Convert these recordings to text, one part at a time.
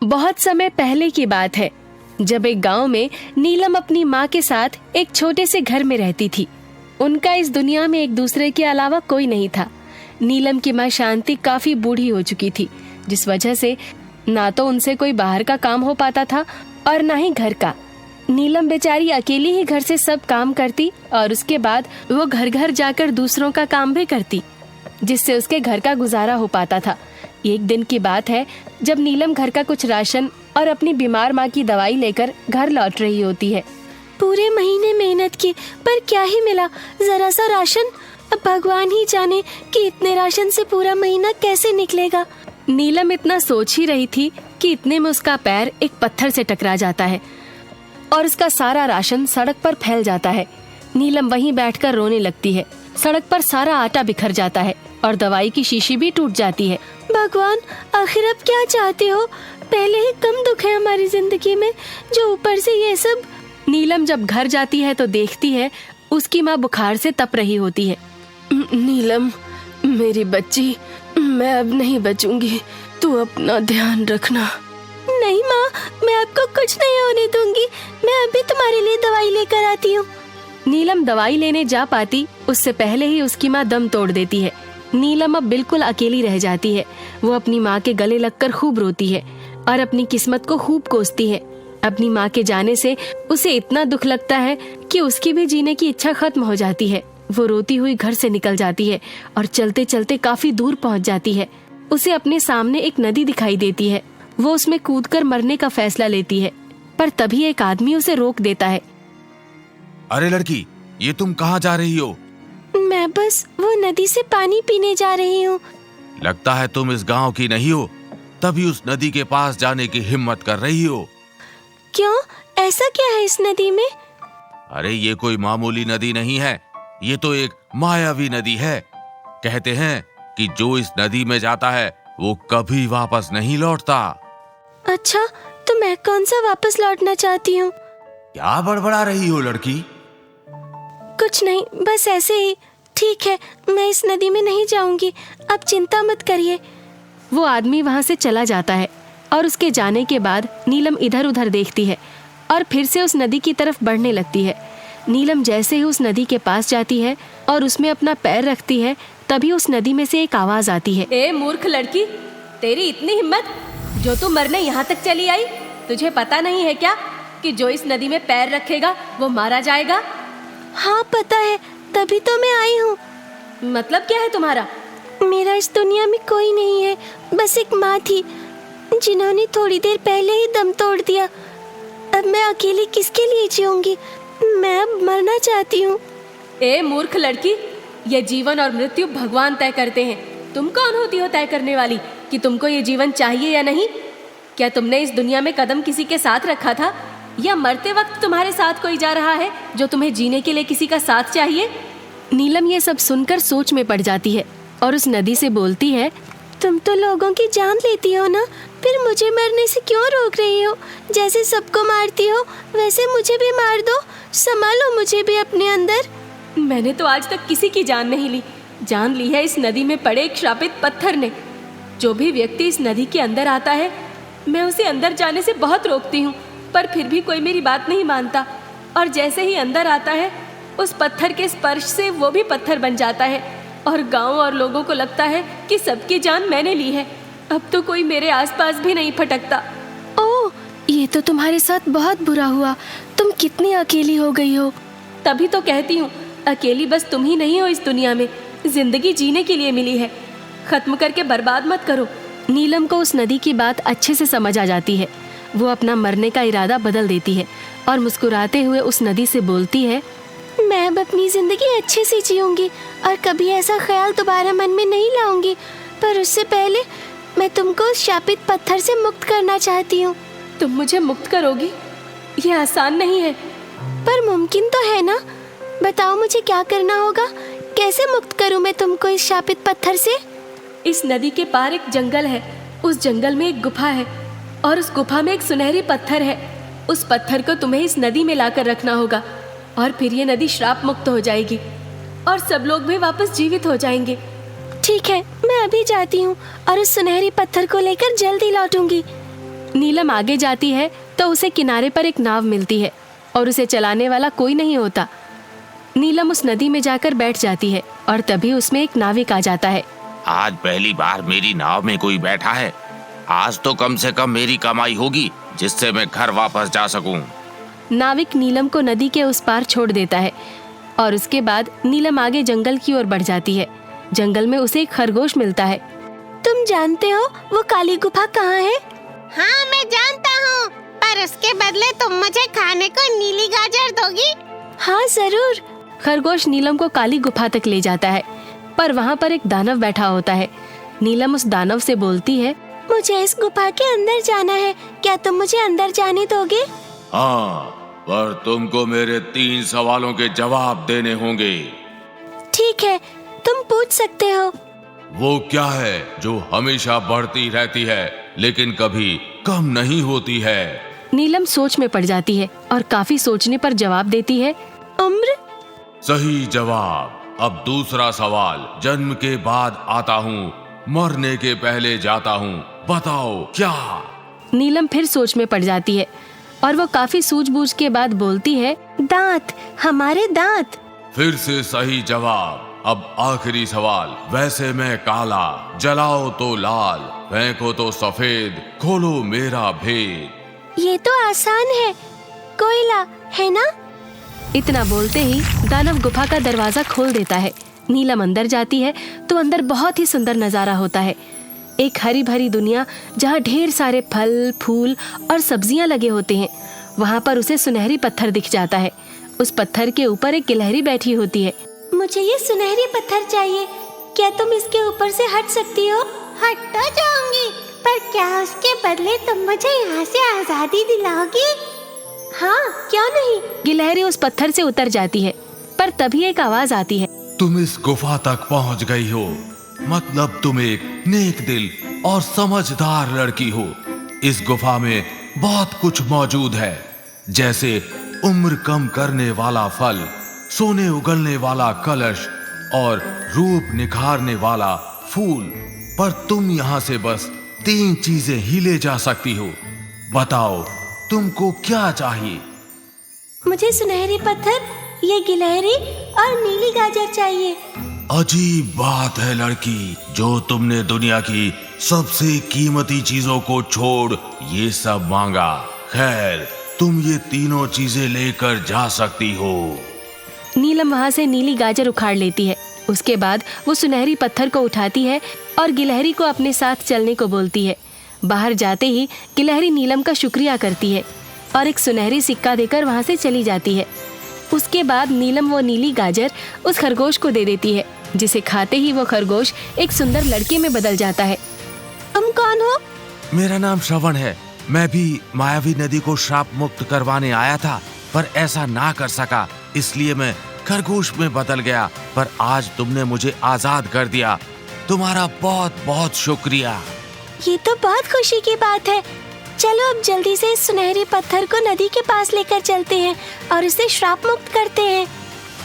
बहुत समय पहले की बात है, जब एक गांव में नीलम अपनी माँ के साथ एक छोटे से घर में रहती थी। उनका इस दुनिया में एक दूसरे के अलावा कोई नहीं था। नीलम की माँ शांति काफी बूढ़ी हो चुकी थी, जिस वजह से ना तो उनसे कोई बाहर का काम हो पाता था और ना ही घर का। नीलम बेचारी अकेली ही घर से सब काम करती और उसके बाद वो घर घर जाकर दूसरों का काम भी करती, जिससे उसके घर का गुजारा हो पाता था। एक दिन की बात है, जब नीलम घर का कुछ राशन और अपनी बीमार माँ की दवाई लेकर घर लौट रही होती है। पूरे महीने मेहनत की पर क्या ही मिला, जरा सा राशन। अब भगवान ही जाने कि इतने राशन से पूरा महीना कैसे निकलेगा। नीलम इतना सोच ही रही थी कि इतने में उसका पैर एक पत्थर से टकरा जाता है और उसका सारा राशन सड़क पर फैल जाता है। नीलम वहीं बैठकर रोने लगती है। सड़क पर सारा आटा बिखर जाता है और दवाई की शीशी भी टूट जाती है। भगवान, आखिर अब क्या चाहते हो? पहले ही कम दुख है हमारी जिंदगी में, जो ऊपर से ये सब। नीलम जब घर जाती है तो देखती है उसकी माँ बुखार से तप रही होती है। नीलम, मेरी बच्ची, मैं अब नहीं बचूंगी, तू अपना ध्यान रखना। नहीं माँ, मैं आपको कुछ नहीं होने दूंगी। मैं अभी तुम्हारे लिए दवाई लेकर आती हूँ। नीलम दवाई लेने जा पाती उससे पहले ही उसकी माँ दम तोड़ देती है। नीलम अब बिल्कुल अकेली रह जाती है। वो अपनी माँ के गले लगकर खूब रोती है और अपनी किस्मत को खूब कोसती है। अपनी माँ के जाने से उसे इतना दुख लगता है कि उसकी भी जीने की इच्छा खत्म हो जाती है। वो रोती हुई घर से निकल जाती है और चलते चलते काफी दूर पहुँच जाती है। उसे अपने सामने एक नदी दिखाई देती है। वो उसमें कूदकर मरने का फैसला लेती है, पर तभी एक आदमी उसे रोक देता है। अरे लड़की, ये तुम कहाँ जा रही हो? मैं बस वो नदी से पानी पीने जा रही हूँ। लगता है तुम इस गांव की नहीं हो, तभी उस नदी के पास जाने की हिम्मत कर रही हो। क्यों, ऐसा क्या है इस नदी में? अरे ये कोई मामूली नदी नहीं है, ये तो एक मायावी नदी है। कहते हैं कि जो इस नदी में जाता है वो कभी वापस नहीं लौटता। अच्छा, तो मैं कौन सा वापस लौटना चाहती हूँ? क्या बड़बड़ा रही हो लड़की? कुछ नहीं, बस ऐसे ही। ठीक है, मैं इस नदी में नहीं जाऊंगी, आप चिंता मत करिए। वो आदमी वहाँ से चला जाता है और उसके जाने के बाद नीलम इधर उधर देखती है और फिर से उस नदी की तरफ बढ़ने लगती है। नीलम जैसे ही उस नदी के पास जाती है और उसमें अपना पैर रखती है, तभी उस नदी में से एक आवाज आती है। ए मूर्ख लड़की, तेरी इतनी हिम्मत जो तू मरने यहाँ तक चली आई? तुझे पता नहीं है क्या कि जो इस नदी में पैर रखेगा वो मारा जाएगा? हाँ पता है, तभी तो मैं आई हूँ। मतलब क्या है तुम्हारा? मेरा इस दुनिया में कोई नहीं है, बस एक माँ थी जिन्होंने थोड़ी देर पहले ही दम तोड़ दिया। अब मैं अकेली किसके लिए जीऊंगी? मैं अब मरना चाहती हूँ। ए मूर्ख लड़की, ये जीवन और मृत्यु भगवान तय करते हैं। तुम कौन होती हो तय करने वाली कि तुमको ये जीवन चाहिए या नहीं? क्या तुमने इस दुनिया में कदम किसी के साथ रखा था, या मरते वक्त तुम्हारे साथ कोई जा रहा है जो तुम्हें जीने के लिए किसी का साथ चाहिए? नीलम ये सब सुनकर सोच में पड़ जाती है और उस नदी से बोलती है, तुम तो लोगों की जान लेती हो ना, फिर मुझे मरने से क्यों रोक रही हो? जैसे सबको मारती हो वैसे मुझे भी मार दो, संभालो मुझे भी अपने अंदर। मैंने तो आज तक किसी की जान नहीं ली, जान ली है इस नदी में पड़े एक श्रापित पत्थर ने। जो भी व्यक्ति इस नदी के अंदर आता है, मैं उसे अंदर जाने से बहुत रोकती हूँ, पर फिर भी कोई मेरी बात नहीं मानता। और जैसे ही अंदर आता है, उस पत्थर के स्पर्श से वो भी पत्थर बन जाता है और गांव और लोगों को लगता है कि सबकी जान मैंने ली है। अब तो कोई मेरे आसपास भी नहीं फटकता। ओह, ये तो तुम्हारे साथ बहुत बुरा हुआ। तुम कितनी अकेली हो गई हो। तभी तो कहती हूँ, अकेली बस तुम ही नहीं हो इस दुनिया में, जिंदगी जीने के लिए मिली है, खत्म करके बर्बाद मत करो। नीलम को उस नदी की बात अच्छे से समझ आ जाती है। वो अपना मरने का इरादा बदल देती है और मुस्कुराते हुए उस नदी से बोलती है, मैं अब अपनी जिंदगी अच्छे से जीऊंगी और कभी ऐसा ख्याल दोबारा मन में नहीं लाऊंगी। पर उससे पहले मैं तुमको उस शापित पत्थर से मुक्त करना चाहती हूँ। तुम मुझे मुक्त करोगी? ये आसान नहीं है। पर मुमकिन तो है ना। बताओ मुझे क्या करना होगा, कैसे मुक्त करूँ मैं तुमको इस शापित पत्थर से? इस नदी के पार एक जंगल है, उस जंगल में एक गुफा है और उस गुफा में एक सुनहरी पत्थर है। उस पत्थर को तुम्हें इस नदी में लाकर रखना होगा और फिर ये नदी श्राप मुक्त हो जाएगी और सब लोग भी वापस जीवित हो जाएंगे। ठीक है, मैं अभी जाती हूँ और उस सुनहरी पत्थर को लेकर जल्दी लौटूंगी। नीलम आगे जाती है तो उसे किनारे पर एक नाव मिलती है और उसे चलाने वाला कोई नहीं होता। नीलम उस नदी में जाकर बैठ जाती है और तभी उसमें एक नाविक आ जाता है। आज पहली बार मेरी नाव में कोई बैठा है। आज तो कम से कम मेरी कमाई होगी जिससे मैं घर वापस जा सकूं। नाविक नीलम को नदी के उस पार छोड़ देता है और उसके बाद नीलम आगे जंगल की ओर बढ़ जाती है। जंगल में उसे एक खरगोश मिलता है। तुम जानते हो वो काली गुफा कहाँ है? हाँ मैं जानता हूँ, पर उसके बदले तुम मुझे खाने को नीली गाजर दोगी? हाँ जरूर। खरगोश नीलम को काली गुफा तक ले जाता है, पर वहाँ पर एक दानव बैठा होता है। नीलम उस दानव से बोलती है, मुझे इस गुफा के अंदर जाना है, क्या तुम मुझे अंदर जाने दोगे? हाँ, पर तुमको मेरे 3 सवालों के जवाब देने होंगे। ठीक है, तुम पूछ सकते हो। वो क्या है जो हमेशा बढ़ती रहती है लेकिन कभी कम नहीं होती है? नीलम सोच में पड़ जाती है और काफी सोचने पर जवाब देती है, उम्र। सही जवाब। अब दूसरा सवाल, जन्म के बाद आता हूँ, मरने के पहले जाता हूँ, बताओ क्या? नीलम फिर सोच में पड़ जाती है और वो काफी सूझबूझ के बाद बोलती है, दांत, हमारे दांत। फिर से सही जवाब। अब आखिरी सवाल, वैसे मैं काला, जलाओ तो लाल, फेंको तो सफेद, खोलो मेरा भेद। ये तो आसान है, कोयला है ना? इतना बोलते ही दानव गुफा का दरवाजा खोल देता है। नीलम अंदर जाती है तो अंदर बहुत ही सुंदर नजारा होता है। एक हरी भरी दुनिया जहाँ ढेर सारे फल, फूल और सब्जियां लगे होते हैं। वहाँ पर उसे सुनहरी पत्थर दिख जाता है। उस पत्थर के ऊपर एक गिलहरी बैठी होती है। मुझे ये सुनहरी पत्थर चाहिए, क्या तुम इसके ऊपर से हट सकती हो? हट तो जाऊंगी, पर क्या उसके बदले तुम मुझे यहाँ से आजादी दिलाओगी? हाँ, क्यों नहीं। गिलहरी उस पत्थर से उतर जाती है, पर तभी एक आवाज आती है, तुम इस गुफा तक पहुंच गई हो, मतलब तुम एक नेक दिल और समझदार लड़की हो। इस गुफा में बहुत कुछ मौजूद है, जैसे उम्र कम करने वाला फल, सोने उगलने वाला कलश और रूप निखारने वाला फूल। पर तुम यहाँ से बस 3 चीजें ही ले जा सकती हो। बताओ तुमको क्या चाहिए? मुझे सुनहरी पत्थर, ये गिलहरी और नीली गाजर चाहिए। अजीब बात है लड़की, जो तुमने दुनिया की सबसे कीमती चीजों को छोड़ ये सब मांगा। खैर, तुम ये तीनों चीजें लेकर जा सकती हो। नीलम वहाँ से नीली गाजर उखाड़ लेती है। उसके बाद वो सुनहरी पत्थर को उठाती है और गिलहरी को अपने साथ चलने को बोलती है। बाहर जाते ही गिलहरी नीलम का शुक्रिया करती है और एक सुनहरी सिक्का देकर वहाँ से चली जाती है। उसके बाद नीलम वो नीली गाजर उस खरगोश को दे देती है, जिसे खाते ही वो खरगोश एक सुंदर लड़के में बदल जाता है। तुम कौन हो? मेरा नाम श्रवण है। मैं भी मायावी नदी को श्राप मुक्त करवाने आया था, पर ऐसा ना कर सका, इसलिए मैं खरगोश में बदल गया। पर आज तुमने मुझे आजाद कर दिया, तुम्हारा बहुत बहुत शुक्रिया। ये तो बहुत खुशी की बात है। चलो अब जल्दी से इस सुनहरे पत्थर को नदी के पास लेकर चलते हैं और इसे श्राप मुक्त करते हैं।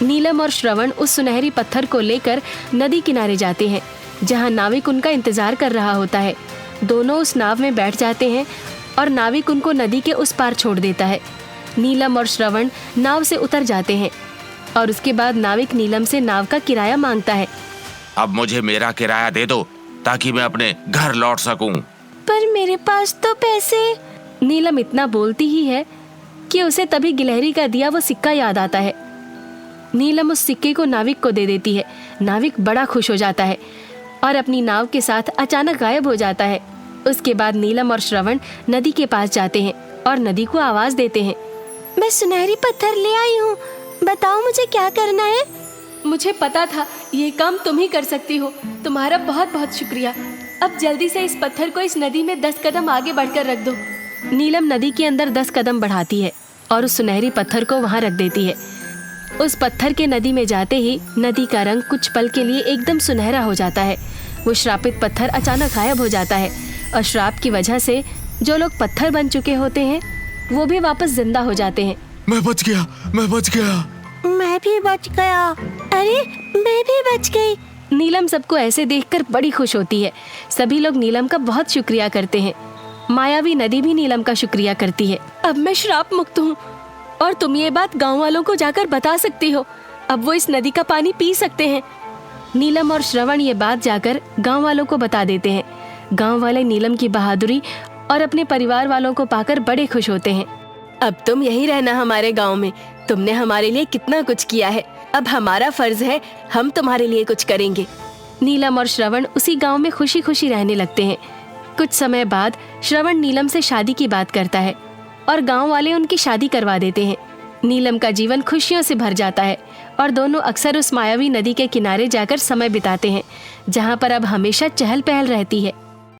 नीलम और श्रवण उस सुनहरी पत्थर को लेकर नदी किनारे जाते हैं, जहाँ नाविक उनका इंतजार कर रहा होता है। दोनों उस नाव में बैठ जाते हैं और नाविक उनको नदी के उस पार छोड़ देता है। नीलम और श्रवण नाव से उतर जाते हैं और उसके बाद नाविक नीलम से नाव का किराया मांगता है। अब मुझे मेरा किराया दे दो ताकि मैं अपने घर लौट सकूं। पर मेरे पास तो पैसे। नीलम इतना बोलती ही है कि उसे तभी गिलहरी का दिया वो सिक्का याद आता है। नीलम उस सिक्के को नाविक को दे देती है। नाविक बड़ा खुश हो जाता है और अपनी नाव के साथ अचानक गायब हो जाता है। उसके बाद नीलम और श्रवण नदी के पास जाते हैं और नदी को आवाज देते हैं, मैं सुनहरी पत्थर ले आई हूँ, बताओ मुझे क्या करना है? मुझे पता था ये काम तुम ही कर सकती हो, तुम्हारा बहुत बहुत शुक्रिया। अब जल्दी से इस पत्थर को इस नदी में 10 कदम आगे बढ़कर रख दो। नीलम नदी के अंदर 10 कदम बढ़ाती है और उस सुनहरी पत्थर को वहाँ रख देती है। उस पत्थर के नदी में जाते ही नदी का रंग कुछ पल के लिए एकदम सुनहरा हो जाता है। वो श्रापित पत्थर अचानक गायब हो जाता है और श्राप की वजह से जो लोग पत्थर बन चुके होते हैं वो भी वापस जिंदा हो जाते हैं। मैं बच गया, मैं बच गया। मैं भी बच गया। अरे मैं भी बच गई। नीलम सबको ऐसे देखकर बड़ी खुश होती है। सभी लोग नीलम का बहुत शुक्रिया करते हैं। मायावी नदी भी नीलम का शुक्रिया करती है। अब मैं श्राप मुक्त हूँ और तुम ये बात गांव वालों को जाकर बता सकती हो। अब वो इस नदी का पानी पी सकते हैं। नीलम और श्रवण ये बात जाकर गांव वालों को बता देते हैं। गांव वाले नीलम की बहादुरी और अपने परिवार वालों को पाकर बड़े खुश होते हैं। अब तुम यहीं रहना हमारे गांव में। तुमने हमारे लिए कितना कुछ किया है, अब हमारा फर्ज है हम तुम्हारे लिए कुछ करेंगे। नीलम और श्रवण उसी गांव में खुशी खुशी रहने लगते हैं। कुछ समय बाद श्रवण नीलम से शादी की बात करता है और गांव वाले उनकी शादी करवा देते हैं। नीलम का जीवन खुशियों से भर जाता है और दोनों अक्सर उस मायावी नदी के किनारे जाकर समय बिताते हैं, जहां पर अब हमेशा चहल पहल रहती है।